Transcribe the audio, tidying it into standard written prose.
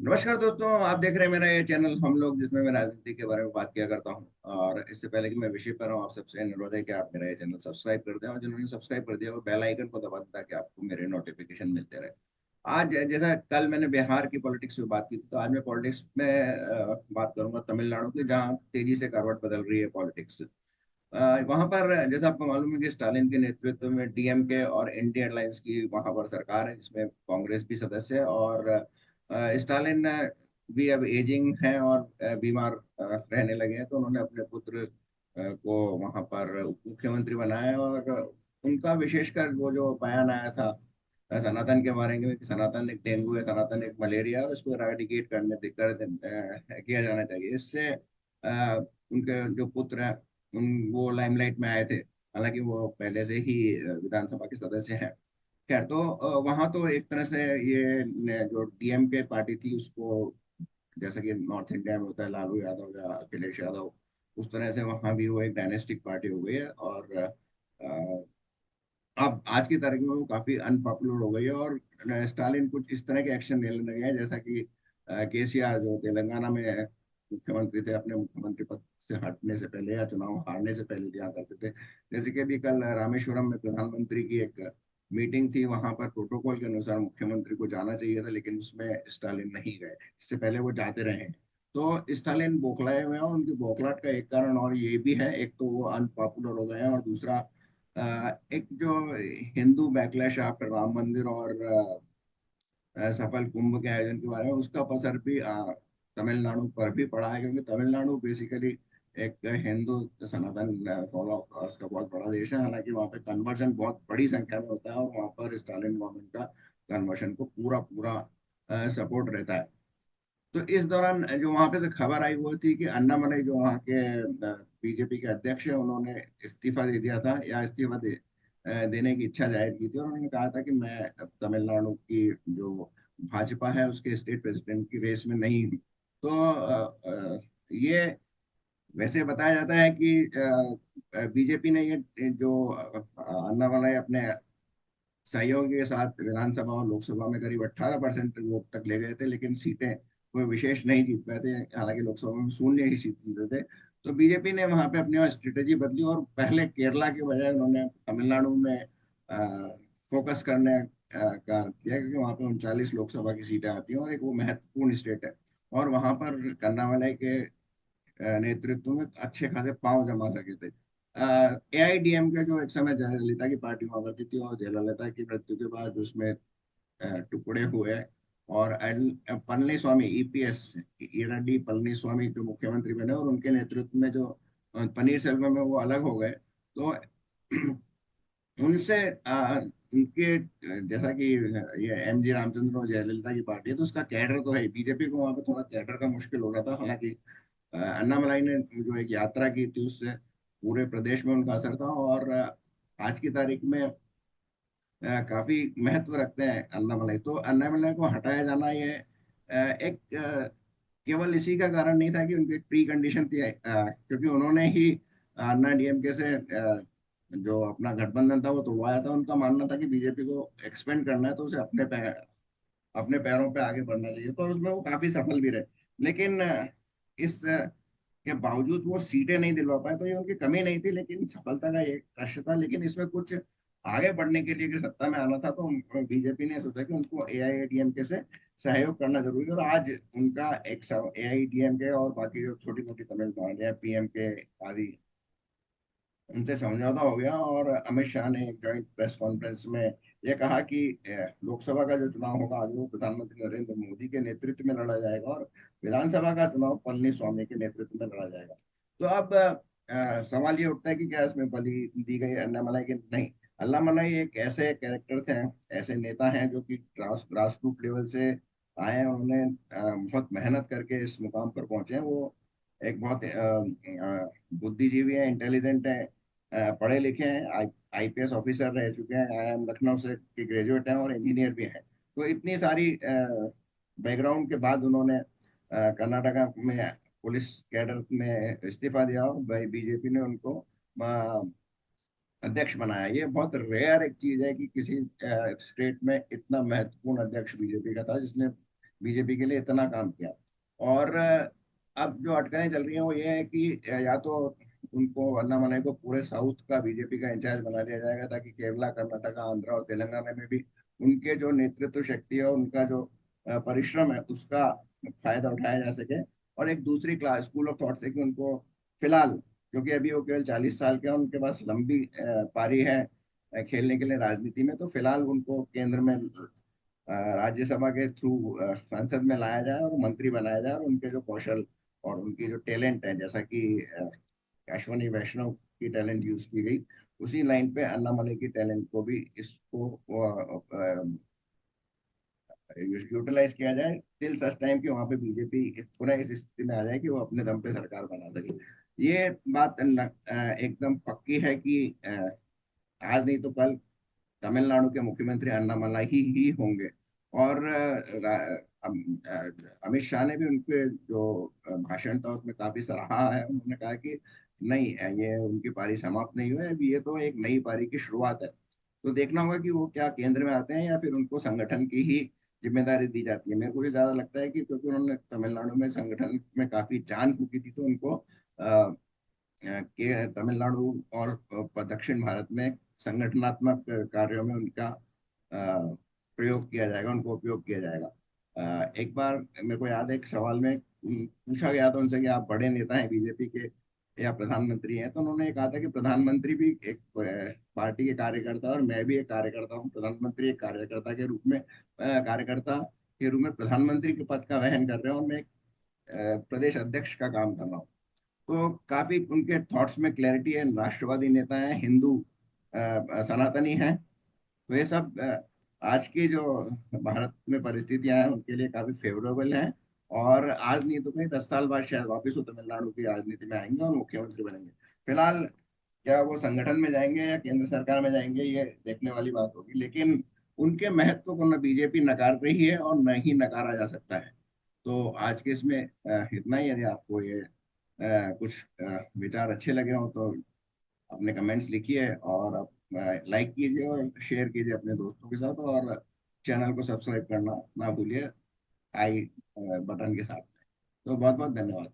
नमस्कार दोस्तों, आप देख रहे हैं मेरा ये चैनल हम लोग, जिसमें मैं राजनीति के बारे में बात किया करता हूं। और इससे पहले कि मैं विषय पर हूं, आप सबसे अनुरोध है कि आप मेरा ये चैनल सब्सक्राइब कर दें, और जिन्होंने सब्सक्राइब कर दिया वो बेल आइकन को दबा दें ताकि आपको मेरे नोटिफिकेशन मिलते रहे। आज जैसा कल मैंने बिहार की पॉलिटिक्स में बात की थी, तो आज मैं पॉलिटिक्स में बात करूंगा तमिलनाडु की, जहाँ तेजी से करवट बदल रही है पॉलिटिक्स। वहां पर जैसा आपको मालूम है कि स्टालिन के नेतृत्व में डीएमके और इंडिया अलायंस की वहां पर सरकार है, जिसमें कांग्रेस भी सदस्य है। और स्टालिन भी अब एजिंग है और बीमार रहने लगे हैं, तो उन्होंने अपने पुत्र को वहां पर उप मुख्यमंत्री बनाया है। और उनका विशेषकर वो जो बयान आया था सनातन के बारे में कि सनातन एक डेंगू है, सनातन एक मलेरिया है, और इसको इराडिकेट किया जाना चाहिए। इससे उनके जो पुत्र हैं वो लाइमलाइट में आए थे। हालांकि वो पहले से ही विधानसभा के सदस्य हैं। खैर, तो वहां तो एक तरह से ये जो डीएमके पार्टी थी उसको, जैसा कि नॉर्थ इंडिया में होता है लालू यादव या अखिलेश यादव, उस तरह से वहां भी वो एक डायनेस्टिक पार्टी हो गई है। और अब आज की तारीख में वो काफी अनपॉपुलर हो गई है। और स्टालिन कुछ इस तरह के एक्शन लेने लगे हैं, जैसा कि केसीआर जो तेलंगाना में मुख्यमंत्री थे, अपने मुख्यमंत्री पद से हटने से पहले या चुनाव हारने से पहले दिया करते थे। जैसे कि अभी कल रामेश्वरम में प्रधानमंत्री की एक मीटिंग थी, वहां पर प्रोटोकॉल के अनुसार मुख्यमंत्री को जाना चाहिए था, लेकिन उसमें स्टालिन नहीं गए। इससे पहले वो जाते रहे हैं। तो स्टालिन बौखलाए हुए हैं, और उनकी बौखलाहट का एक कारण और ये भी है, एक तो वो अनपॉपुलर हो गए हैं, और दूसरा एक जो हिंदू बैकलैश आफ्टर राम मंदिर और सफल कुंभ के आयोजन के बारे में, उसका असर भी तमिलनाडु पर भी पड़ा है, क्योंकि तमिलनाडु बेसिकली एक हिंदू सनातन फॉलोअर्स का बहुत बड़ा देश है। हालांकि वहाँ पे कन्वर्जन बहुत बड़ी संख्या में होता है, और वहाँ पर स्टालिन गवर्नमेंट का कन्वर्शन को पूरा पूरा सपोर्ट रहता है। तो इस दौरान जो वहां पे से खबर आई वो थी कि अन्नामलई जो वहाँ के बीजेपी के अध्यक्ष है, उन्होंने इस्तीफा दे दिया था, या देने की इच्छा जाहिर की थी। और उन्होंने कहा था कि मैं अब तमिलनाडु की जो भाजपा है उसके स्टेट प्रेसिडेंट की रेस में नहीं हूँ। तो ये वैसे बताया जाता है कि बीजेपी ने ये जो अन्नामलई अपने सहयोगी के साथ विधानसभा और लोकसभा में करीब 18% वोट तक ले गए थे, लेकिन सीटें कोई विशेष नहीं जीत पाए थे। हालांकि लोकसभा में शून्य ही सीट जीते थे। तो बीजेपी ने वहां पे अपनी स्ट्रेटेजी बदली, और पहले केरला के बजाय उन्होंने तमिलनाडु में फोकस करने का किया, क्योंकि वहां पे 39 लोकसभा की सीटें आती हैं, और एक वो महत्वपूर्ण स्टेट है। और वहां पर कन्नामलई के नेतृत्व में अच्छे खासे पांव जमा सके थे। एआईडीएमके जो एक समय जयललिता की पार्टी हुआ करती थी, और जयललिता की मृत्यु के बाद उसमें टुकड़े हुए। और पलनीस्वामी ईपीएस ईराडी पलनीस्वामी जो मुख्यमंत्री बने, और उनके नेतृत्व में जो पनीर सेल्वम है वो अलग हो गए। तो उनसे उनके जैसा कि ये एमजी रामचंद्र और जयललिता की पार्टी है, तो उसका कैडर तो है। बीजेपी को वहां पे थोड़ा कैडर का मुश्किल हो रहा था। हालांकि अन्नामलाई ने जो एक यात्रा की थी, उससे पूरे प्रदेश में उनका असर था। और आज की तारीख में काफी महत्व रखते हैं अन्नामलाई। तो अन्नामलाई को हटाया जाना, ये एक केवल इसी का कारण नहीं था कि उनकी एक प्री कंडीशन थी, क्योंकि उन्होंने ही अन्ना डीएमके से जो अपना गठबंधन था वो तोड़वाया था। उनका मानना था कि बीजेपी को एक्सपेंड करना है, तो उसे अपने पैरों पे आगे बढ़ना चाहिए। तो उसमें वो काफी सफल भी रहे। लेकिन इस के बावजूद वो सीटें नहीं दिलवा पाए, तो ये उनकी कमी नहीं थी, लेकिन सफलता का ये कष्ट था। लेकिन इसमें कुछ आगे बढ़ने के लिए, कि सत्ता में आना था, तो बीजेपी ने सोचा कि उनको एआईएडीएमके से सहयोग करना जरूरी है। और आज उनका एक एआईएडीएमके और बाकी जो छोटी मोटी तमिल पार्टियां पीएमके आदि, उनसे समझौता हो गया। और अमित शाह ने एक जॉइंट प्रेस कॉन्फ्रेंस में ये कहा कि लोकसभा का जो चुनाव होगा आगे वो प्रधानमंत्री नरेंद्र मोदी के नेतृत्व में लड़ा जाएगा, और विधानसभा का चुनाव पलनीस्वामी के नेतृत्व में लड़ा जाएगा। तो अब सवाल ये उठता है कि क्या इसमें बलि दी गई अन्नामलाई की? नहीं। अन्नामलाई एक ऐसे कैरेक्टर थे, ऐसे नेता हैं जो कि ग्रास रूट लेवल से आए हैं। उन्होंने बहुत मेहनत करके इस मुकाम पर पहुंचे हैं। वो एक बहुत बुद्धिजीवी है, इंटेलिजेंट है, पढ़े लिखे हैं, आईपीएस ऑफिसर रह चुके हैं, आईआईएम लखनऊ से के ग्रेजुएट हैं, और इंजीनियर भी हैं। तो इतनी सारी बैकग्राउंड के बाद उन्होंने कर्नाटका में पुलिस कैडर में इस्तीफा दिया, और बीजेपी ने उनको अध्यक्ष बनाया। ये बहुत रेयर एक चीज है कि किसी स्टेट में इतना महत्वपूर्ण अध्यक्ष बीजेपी का था, जिसने बीजेपी के लिए इतना काम किया। और अब जो अटकलें चल रही हैं वो ये है कि या तो उनको अन्नामलाई को पूरे साउथ का बीजेपी का इंचार्ज बना दिया जाएगा, ताकि केरला, कर्नाटका, आंध्र और तेलंगाना में भी उनके जो नेतृत्व शक्ति है, उनका जो परिश्रम है, उसका फायदा उठाया जा सके। और एक दूसरी क्लास स्कूल ऑफ थॉट से कि उनको फिलहाल, क्योंकि अभी वो केवल 40 साल के हैं, उनके पास लंबी पारी है खेलने के लिए राजनीति में, तो फिलहाल उनको केंद्र में राज्यसभा के थ्रू संसद में लाया जाए और मंत्री बनाया जाए, और उनके जो कौशल और उनकी जो टैलेंट है, जैसा कि अश्वनी वैष्णव की टैलेंट यूज की गई, उसी लाइन पे अन्नामलई की टैलेंट को भी इसको यूटिलाइज किया जाए, टिल सच टाइम कि वहां पे बीजेपी पुनः इस स्थिति में आ जाए कि वो अपने दम पे सरकार बना सके। ये बात एकदम पक्की है कि आज नहीं तो कल तमिलनाडु के मुख्यमंत्री अन्नामलाई ही होंगे। और अमित शाह ने भी उनके जो भाषण था उसमें काफी सराहा है। उन्होंने कहा कि नहीं, ये उनकी पारी समाप्त नहीं हुई है, अभी ये तो एक नई पारी की शुरुआत है। तो देखना होगा कि वो क्या केंद्र में आते हैं या फिर उनको संगठन की ही जिम्मेदारी दी जाती है। मेरे को ये ज्यादा लगता है कि क्योंकि उन्होंने तमिलनाडु में संगठन में काफी जान फूकी थी, तो उनको के तमिलनाडु और दक्षिण भारत में संगठनात्मक कार्यों में उनका प्रयोग किया जाएगा, उनको उपयोग किया जाएगा। एक बार मेरे को याद है, एक सवाल में पूछा गया था उनसे कि आप बड़े नेता हैं बीजेपी के या प्रधानमंत्री हैं, तो उन्होंने ये कहा था कि प्रधानमंत्री भी एक पार्टी के कार्यकर्ता, और मैं भी एक कार्यकर्ता हूँ। प्रधानमंत्री एक कार्यकर्ता के रूप में कार्यकर्ता के रूप में प्रधानमंत्री के पद का वहन कर रहे हैं, और मैं एक प्रदेश अध्यक्ष का काम कर रहा हूँ। तो काफी उनके थॉट्स में क्लैरिटी है, राष्ट्रवादी नेता है, हिंदू सनातनी है। तो ये सब आज की जो भारत में परिस्थितियां हैं उनके लिए काफी फेवरेबल हैं। और आज नहीं तो कहीं 10 साल बाद शायद वापस वो तमिलनाडु की राजनीति में आएंगे और मुख्यमंत्री बनेंगे। फिलहाल क्या वो संगठन में जाएंगे या केंद्र सरकार में जाएंगे, ये देखने वाली बात होगी। लेकिन उनके महत्व को न बीजेपी नकार रही है और न ही नकारा जा सकता है। तो आज के इसमें इतना ही। यदि आपको ये कुछ विचार अच्छे लगे हो तो अपने कमेंट्स लिखिए, और आप लाइक कीजिए और शेयर कीजिए अपने दोस्तों के साथ, और चैनल को सब्सक्राइब करना ना भूलिए, आई बटन के साथ। तो बहुत बहुत धन्यवाद।